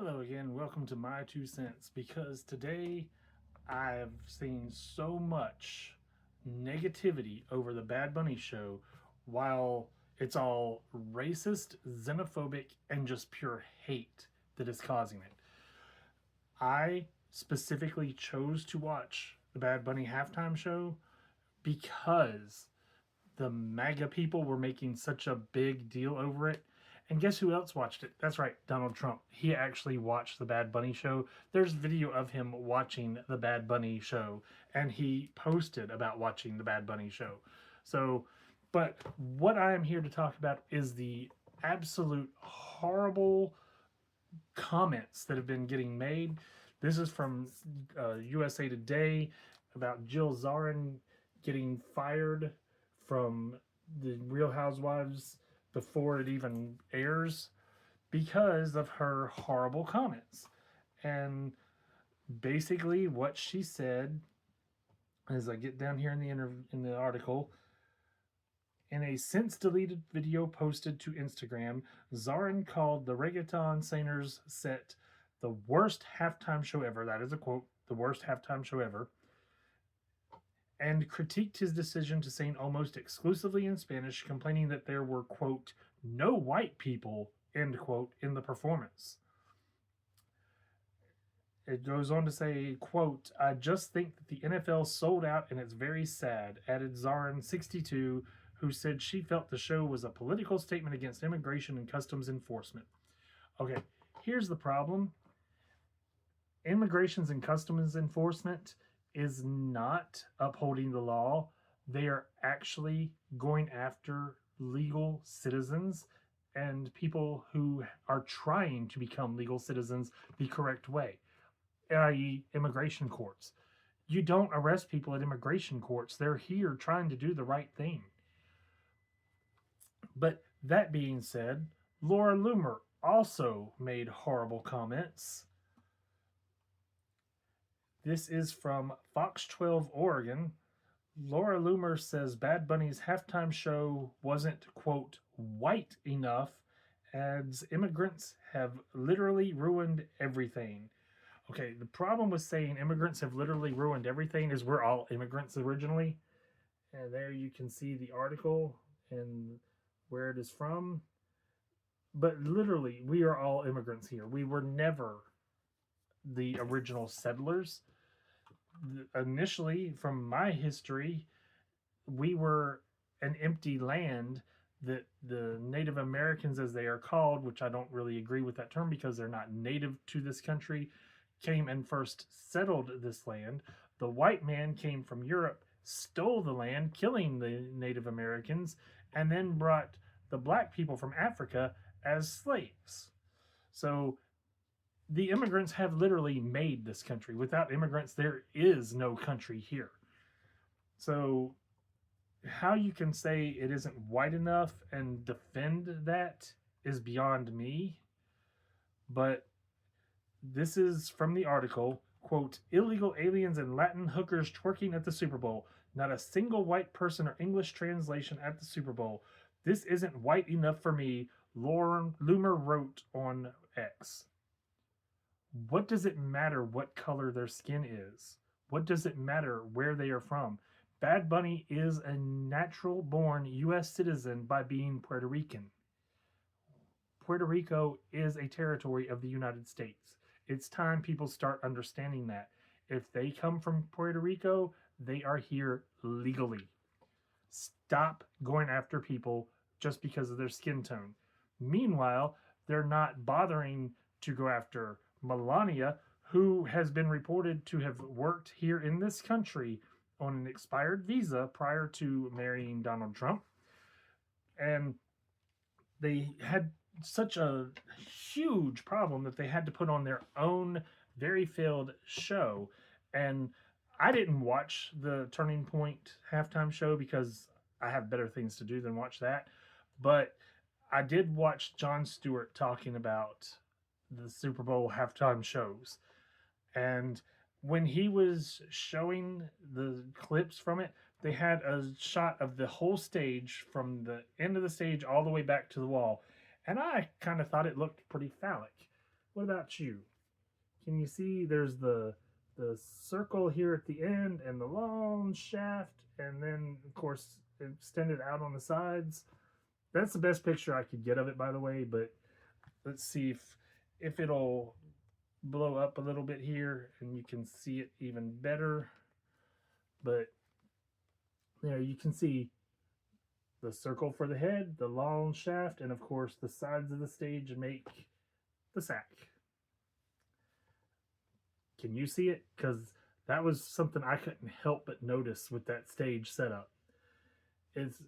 Hello again, welcome to My Two Cents. Because today I've seen so much negativity over the Bad Bunny show while it's all racist, xenophobic, and just pure hate that is causing it. I specifically chose to watch the Bad Bunny halftime show because the MAGA people were making such a big deal over it. And guess who else watched it? That's right, Donald Trump. He actually watched the Bad Bunny show. There's video of him watching the Bad Bunny show, and he posted about watching the Bad Bunny show. So, but what I am here to talk about is the absolute horrible comments that have been getting made. This is from USA Today about Jill Zarin getting fired from the Real Housewives before it even airs because of her horrible comments. And basically, what she said, as I get down here in the article, in a since deleted video posted to Instagram, Zarin called the reggaeton singers set the worst halftime show ever. That is a quote, the worst halftime show ever. And critiqued his decision to sing almost exclusively in Spanish, complaining that there were, quote, no white people, end quote, in the performance. It goes on to say, quote, I just think that the NFL sold out and it's very sad, added Zarin, 62, who said she felt the show was a political statement against immigration and customs enforcement. Okay, here's the problem. Immigrations and customs enforcement is not upholding the law. They are actually going after legal citizens and people who are trying to become legal citizens the correct way, i.e., immigration courts. You don't arrest people at immigration courts. They're here trying to do the right thing. But that being said, Laura Loomer also made horrible comments. This is from Fox 12 Oregon. Laura Loomer says Bad Bunny's halftime show wasn't, quote, white enough, as immigrants have literally ruined everything. Okay, the problem with saying immigrants have literally ruined everything is we're all immigrants originally. And there you can see the article and where it is from. But literally, we are all immigrants here. We were never the original settlers. Initially, from my history, we were an empty land that the Native Americans, as they are called, which I don't really agree with that term because they're not native to this country, came and first settled this land. The white man came from Europe, stole the land, killing the Native Americans, and then brought the black people from Africa as slaves. So the immigrants have literally made this country. Without immigrants, there is no country here. So, how you can say it isn't white enough and defend that is beyond me. But this is from the article, quote, illegal aliens and Latin hookers twerking at the Super Bowl. Not a single white person or English translation at the Super Bowl. This isn't white enough for me, Lauren Loomer wrote on X. What does it matter what color their skin is? What does it matter where they are from? Bad Bunny is a natural born U.S. citizen by being Puerto Rican. Puerto Rico is a territory of the United States. It's time people start understanding that. If they come from Puerto Rico, they are here legally. Stop going after people just because of their skin tone. Meanwhile, they're not bothering to go after Melania, who has been reported to have worked here in this country on an expired visa prior to marrying Donald Trump. And they had such a huge problem that they had to put on their own very failed show. And I didn't watch the Turning Point halftime show because I have better things to do than watch that. But I did watch Jon Stewart talking about the Super Bowl halftime shows. And when he was showing the clips from it, they had a shot of the whole stage from the end of the stage all the way back to the wall. And I kind of thought it looked pretty phallic. What about you? Can you see there's the circle here at the end and the long shaft, and then of course extended out on the sides. That's the best picture I could get of it, by the way. But let's see if it'll blow up a little bit here and you can see it even better. But there you can see the circle for the head, the long shaft, and of course the sides of the stage make the sack. Can you see it? Because that was something I couldn't help but notice with that stage setup. It's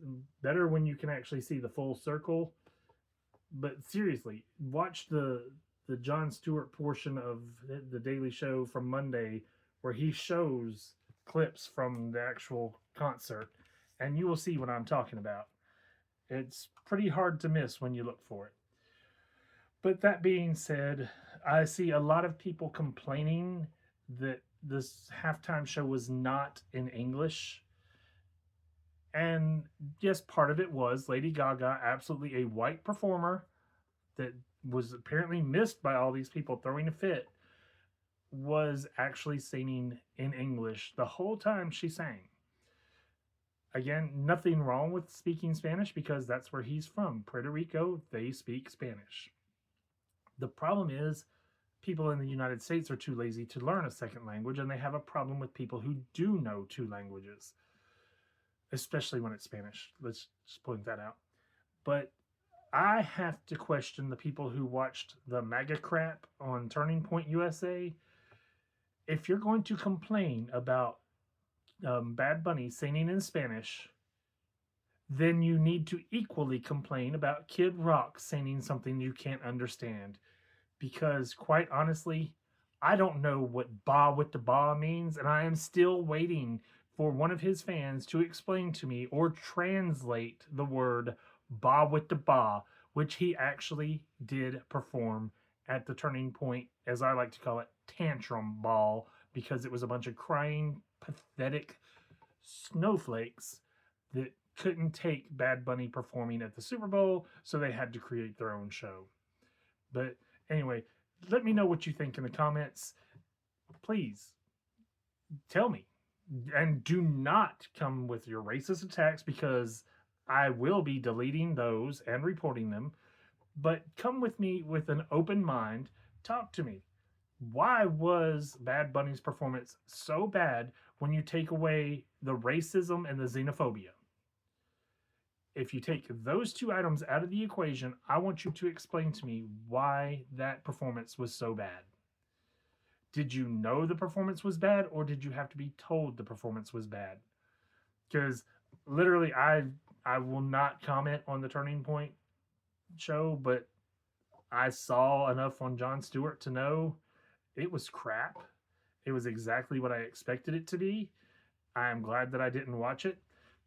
better when you can actually see the full circle. But seriously, watch the Jon Stewart portion of the Daily Show from Monday where he shows clips from the actual concert, and you will see what I'm talking about. It's pretty hard to miss when you look for it. But that being said, I see a lot of people complaining that this halftime show was not in English. And yes, part of it was Lady Gaga, absolutely a white performer that was apparently missed by all these people throwing a fit, was actually singing in English the whole time she sang. Again, nothing wrong with speaking Spanish because that's where he's from. Puerto Rico, they speak Spanish. The problem is people in the United States are too lazy to learn a second language, and they have a problem with people who do know two languages, especially when it's Spanish. Let's just point that out. But I have to question the people who watched the MAGA crap on Turning Point USA. If you're going to complain about Bad Bunny singing in Spanish, then you need to equally complain about Kid Rock singing something you can't understand. Because, quite honestly, I don't know what ba with the ba means, and I am still waiting for one of his fans to explain to me or translate the word ba with the ba, which he actually did perform at the Turning Point, as I like to call it, tantrum ball, because it was a bunch of crying, pathetic snowflakes that couldn't take Bad Bunny performing at the Super Bowl, so they had to create their own show. But anyway, let me know what you think in the comments. Please tell me. And do not come with your racist attacks, because I will be deleting those and reporting them. But come with me with an open mind. Talk to me. Why was Bad Bunny's performance so bad when you take away the racism and the xenophobia? If you take those two items out of the equation, I want you to explain to me why that performance was so bad. Did you know the performance was bad, or did you have to be told the performance was bad? Because literally, I will not comment on the Turning Point show, but I saw enough on Jon Stewart to know it was crap. It was exactly what I expected it to be. I am glad that I didn't watch it.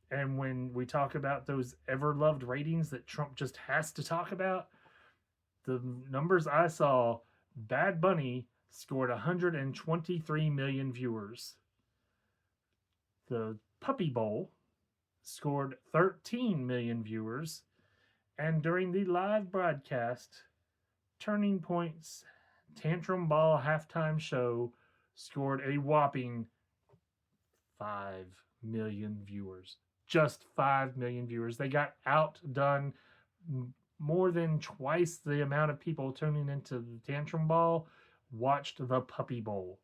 And when we talk about those ever-loved ratings that Trump just has to talk about, the numbers I saw, Bad Bunny scored 123 million viewers. The Puppy Bowl scored 13 million viewers. And during the live broadcast, Turning Point's Tantrum Ball halftime show scored a whopping 5 million viewers. Just 5 million viewers. They got outdone. More than twice the amount of people tuning into the Tantrum Ball watched the Puppy Bowl.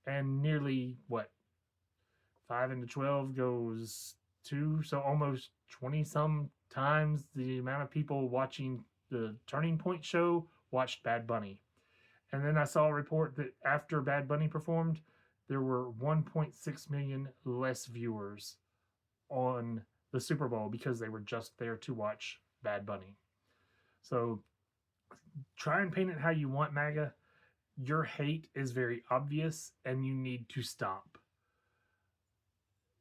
And nearly, 5 into 12 goes 2, so almost 20 some times the amount of people watching the Turning Point show watched Bad Bunny. And then I saw a report that after Bad Bunny performed, there were 1.6 million less viewers on the Super Bowl because they were just there to watch Bad Bunny. So try and paint it how you want, MAGA. Your hate is very obvious, and you need to stop.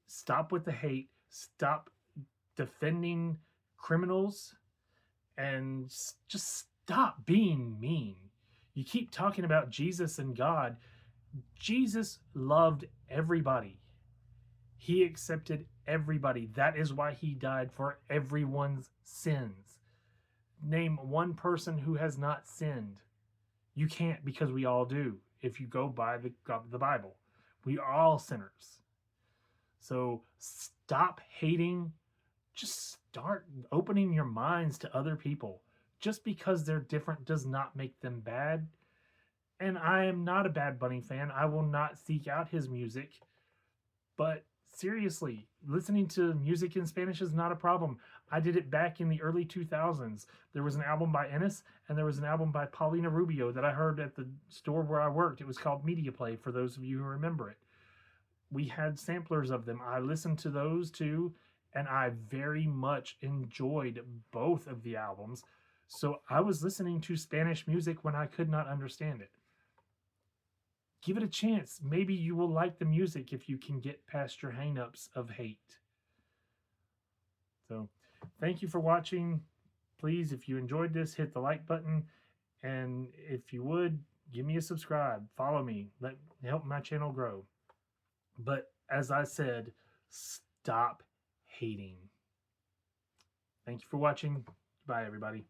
Stop with the hate. Stop defending criminals, and just stop being mean. You keep talking about Jesus and God. Jesus loved everybody. He accepted everybody. That is why he died, for everyone's sins. Name one person who has not sinned. You can't, because we all do. If you go by the Bible, we are all sinners. So stop hating. Just start opening your minds to other people. Just because they're different does not make them bad. And I am not a Bad Bunny fan. I will not seek out his music. But seriously, listening to music in Spanish is not a problem. I did it back in the early 2000s. There was an album by Ennis and there was an album by Paulina Rubio that I heard at the store where I worked. It was called Media Play, for those of you who remember it. We had samplers of them. I listened to those too, and I very much enjoyed both of the albums. So I was listening to Spanish music when I could not understand it. Give it a chance. Maybe you will like the music if you can get past your hangups of hate. So, thank you for watching. Please, if you enjoyed this, hit the like button. And if you would, give me a subscribe. Follow me. Help my channel grow. But as I said, stop hating. Thank you for watching. Bye, everybody.